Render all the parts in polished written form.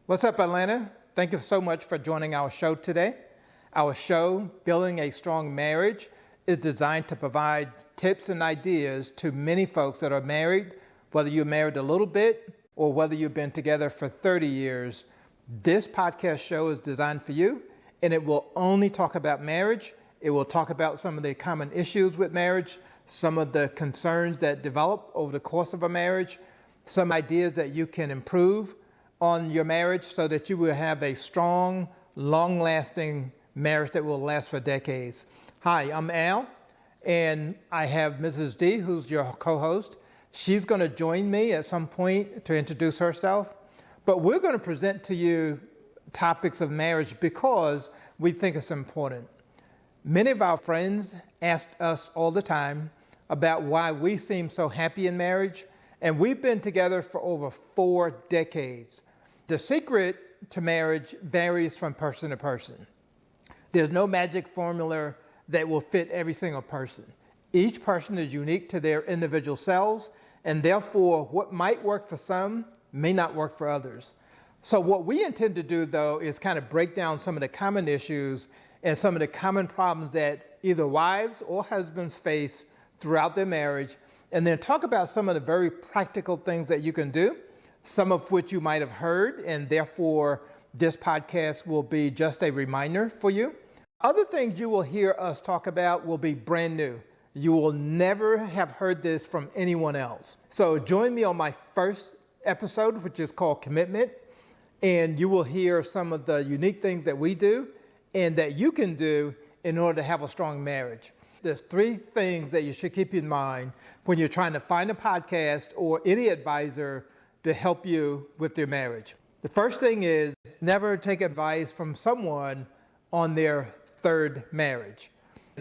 What's up, Atlanta? Thank you so much for joining our show today. Our show, Building a Strong Marriage, is designed to provide tips and ideas to many folks that are married, whether you're married a little bit or whether you've been together for 30 years. This podcast show is designed for you, and it will only talk about marriage. It will talk about some of the common issues with marriage, some of the concerns that develop over the course of a marriage, some ideas that you can improve on your marriage so that you will have a strong, long-lasting marriage that will last for decades. Hi, I'm Al, and I have Mrs. D, who's your co-host. She's going to join me at some point to introduce herself, but we're going to present to you topics of marriage because we think it's important. Many of our friends ask us all the time about why we seem so happy in marriage, and we've been together for over 4 decades. The secret to marriage varies from person to person. There's no magic formula that will fit every single person. Each person is unique to their individual selves, and therefore what might work for some may not work for others. So what we intend to do, though, is kind of break down some of the common issues and some of the common problems that either wives or husbands face throughout their marriage, and then talk about some of the very practical things that you can do, some of which you might have heard, and therefore this podcast will be just a reminder for you. Other things you will hear us talk about will be brand new. You will never have heard this from anyone else. So join me on my first episode, which is called Commitment, and you will hear some of the unique things that we do and that you can do in order to have a strong marriage. There's 3 things that you should keep in mind when you're trying to find a podcast or any advisor to help you with your marriage. The first thing is never take advice from someone on their 3rd marriage.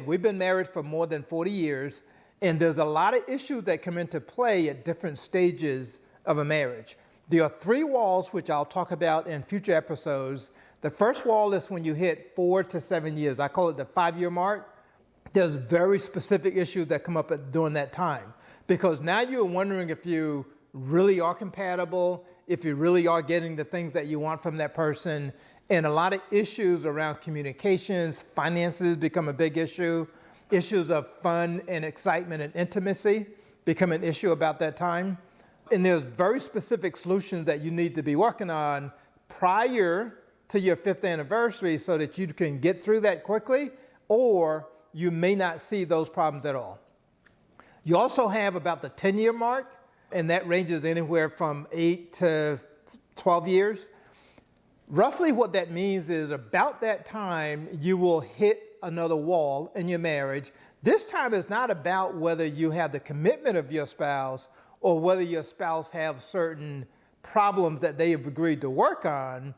We've been married for more than 40 years, and there's a lot of issues that come into play at different stages of a marriage. There are 3 walls, which I'll talk about in future episodes. The first wall is when you hit 4 to 7 years. I call it the 5-year mark. There's very specific issues that come up during that time, because now you're wondering if you really are compatible, if you really are getting the things that you want from that person. And a lot of issues around communications, finances become a big issue. Issues of fun and excitement and intimacy become an issue about that time. And there's very specific solutions that you need to be working on prior to your 5th anniversary so that you can get through that quickly, or you may not see those problems at all. You also have about the 10-year mark, and that ranges anywhere from 8 to 12 years. Roughly what that means is about that time, you will hit another wall in your marriage. This time is not about whether you have the commitment of your spouse or whether your spouse have certain problems that they have agreed to work on.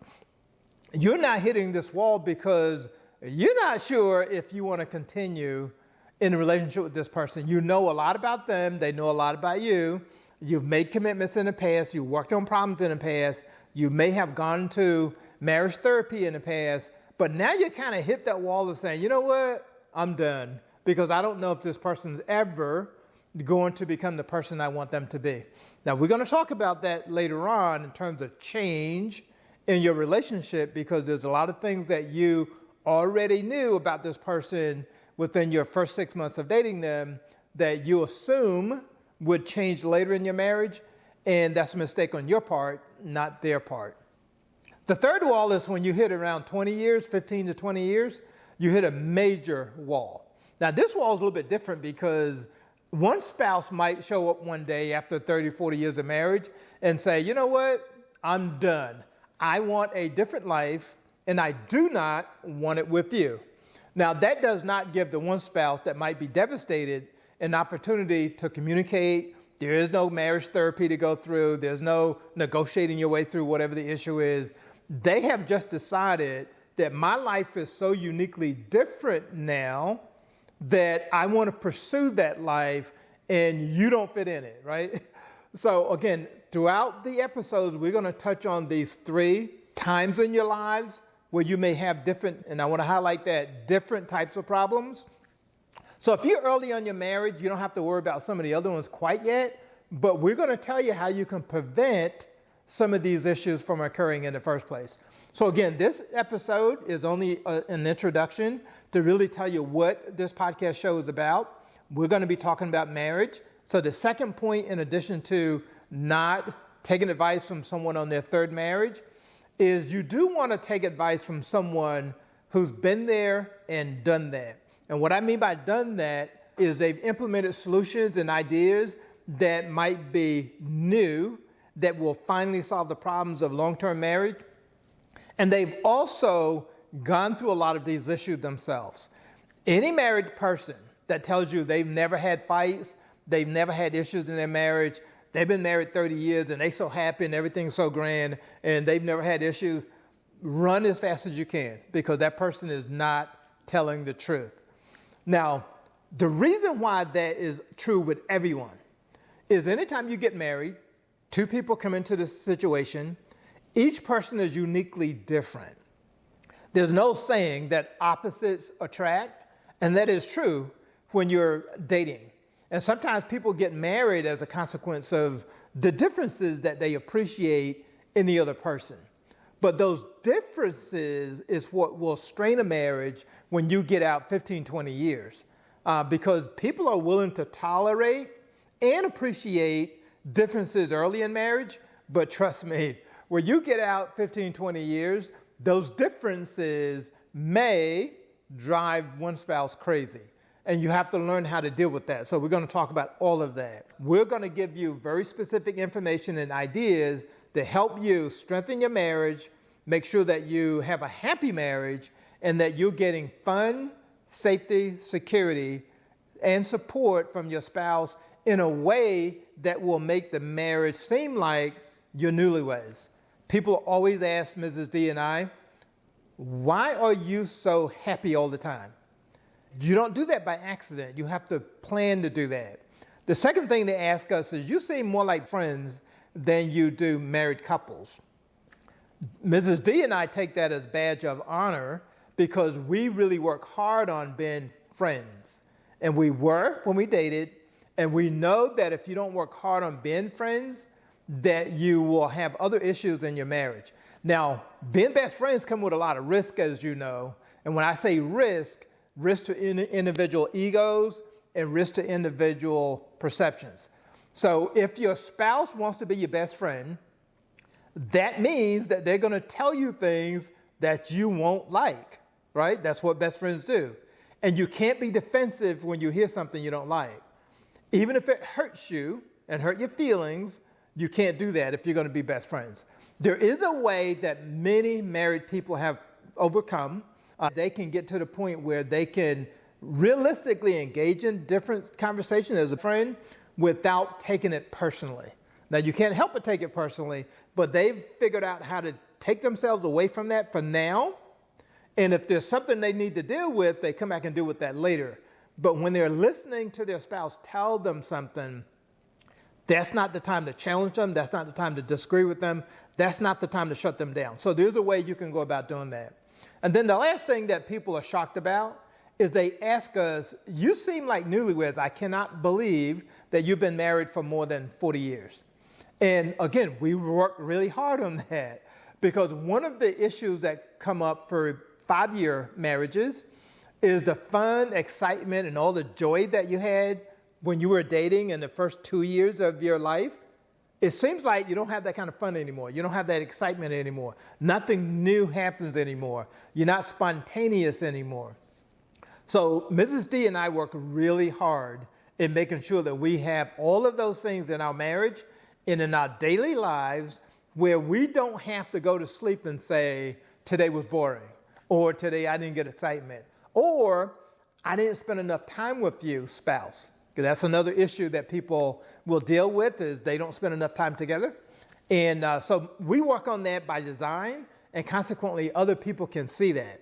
You're not hitting this wall because you're not sure if you want to continue in a relationship with this person. You know a lot about them. They know a lot about you. You've made commitments in the past. You worked on problems in the past. You may have gone to marriage therapy in the past, but now you kind of hit that wall of saying, you know what, I'm done, because I don't know if this person's ever going to become the person I want them to be. Now, we're going to talk about that later on in terms of change in your relationship, because there's a lot of things that you already knew about this person within your first 6 months of dating them that you assume would change later in your marriage, and that's a mistake on your part, not their part. The 3rd wall is when you hit around 20 years, 15 to 20 years, you hit a major wall. Now, this wall is a little bit different because one spouse might show up one day after 30, 40 years of marriage and say, you know what, I'm done. I want a different life, and I do not want it with you. Now, that does not give the one spouse that might be devastated an opportunity to communicate. There is no marriage therapy to go through. There's no negotiating your way through whatever the issue is. They have just decided that my life is so uniquely different now that I want to pursue that life and you don't fit in it, right? So again, throughout the episodes, we're going to touch on these 3 times in your lives where you may have different, and I want to highlight that, different types of problems. So if you're early on your marriage, you don't have to worry about some of the other ones quite yet, but we're going to tell you how you can prevent some of these issues from occurring in the first place. So again, this episode is only an introduction to really tell you what this podcast show is about. We're going to be talking about marriage. So the second point, in addition to not taking advice from someone on their third marriage, is you do want to take advice from someone who's been there and done that. And what I mean by done that is they've implemented solutions and ideas that might be new, that will finally solve the problems of long-term marriage. And they've also gone through a lot of these issues themselves. Any married person that tells you they've never had fights, they've never had issues in their marriage, they've been married 30 years and they're so happy and everything's so grand and they've never had issues, run as fast as you can, because that person is not telling the truth. Now, the reason why that is true with everyone is anytime you get married, two people come into this situation, each person is uniquely different. There's no saying that opposites attract, and that is true when you're dating. And sometimes people get married as a consequence of the differences that they appreciate in the other person. But those differences is what will strain a marriage when you get out 15, 20 years. Because people are willing to tolerate and appreciate differences early in marriage, but trust me, when you get out 15, 20 years, those differences may drive one spouse crazy. And you have to learn how to deal with that. So we're going to talk about all of that. We're going to give you very specific information and ideas to help you strengthen your marriage, make sure that you have a happy marriage, and that you're getting fun, safety, security, and support from your spouse in a way that will make the marriage seem like you're newlyweds. People always ask Mrs. D and I, why are you so happy all the time? You don't do that by accident. You have to plan to do that. The second thing they ask us is, you seem more like friends than you do married couples. Mrs. D and I take that as a badge of honor because we really work hard on being friends. And we were when we dated, and we know that if you don't work hard on being friends, that you will have other issues in your marriage. Now, being best friends come with a lot of risk, as you know. And when I say risk to individual egos and risk to individual perceptions. So if your spouse wants to be your best friend, that means that they're going to tell you things that you won't like, right? That's what best friends do. And you can't be defensive when you hear something you don't like. Even if it hurts you and hurt your feelings, you can't do that if you're going to be best friends. There is a way that many married people have overcome. They can get to the point where they can realistically engage in different conversations as a friend without taking it personally. Now, you can't help but take it personally, but they've figured out how to take themselves away from that for now. And if there's something they need to deal with, they come back and deal with that later. But when they're listening to their spouse tell them something, that's not the time to challenge them. That's not the time to disagree with them. That's not the time to shut them down. So there's a way you can go about doing that. And then the last thing that people are shocked about is they ask us, you seem like newlyweds. I cannot believe that you've been married for more than 40 years. And again, we work really hard on that, because one of the issues that come up for 5-year marriages is the fun, excitement, and all the joy that you had when you were dating in the first 2 years of your life. It seems like you don't have that kind of fun anymore. You don't have that excitement anymore. Nothing new happens anymore. You're not spontaneous anymore. So Mrs. D and I work really hard in making sure that we have all of those things in our marriage and in our daily lives, where we don't have to go to sleep and say, today was boring, or today I didn't get excitement, or I didn't spend enough time with you, spouse. Because that's another issue that people will deal with, is they don't spend enough time together. And so we work on that by design, and consequently other people can see that.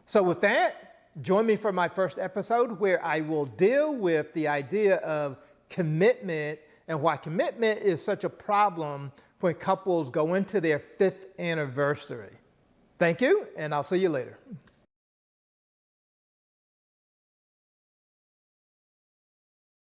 So with that, join me for my first episode, where I will deal with the idea of commitment and why commitment is such a problem when couples go into their 5th anniversary. Thank you, and I'll see you later.